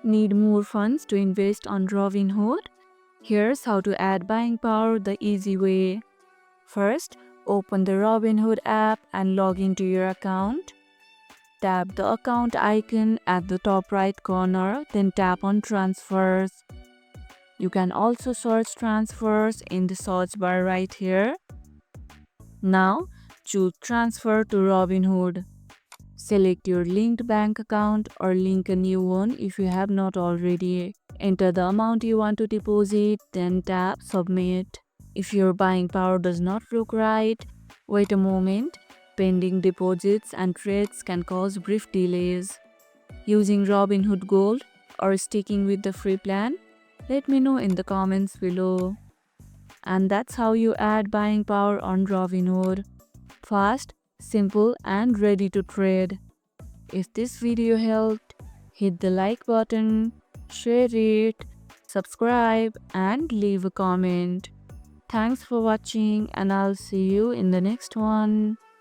Need more funds to invest on Robinhood? Here's how to add buying power the easy way. First, open the Robinhood app and log into your account. Tap the account icon at the top right corner, then tap on transfers. You can also search transfers in the search bar right here. Now, choose transfer to Robinhood. Select your linked bank account or link a new one if you have not already. Enter the amount you want to deposit, then tap submit. If your buying power does not look right, wait a moment. Pending deposits and trades can cause brief delays. Using Robinhood Gold or sticking with the free plan? Let me know in the comments below. And that's how you add buying power on Robinhood. Fast, simple, and ready to trade. If this video helped, hit the like button, share it, subscribe, and leave a comment. Thanks for watching, and I'll see you in the next one.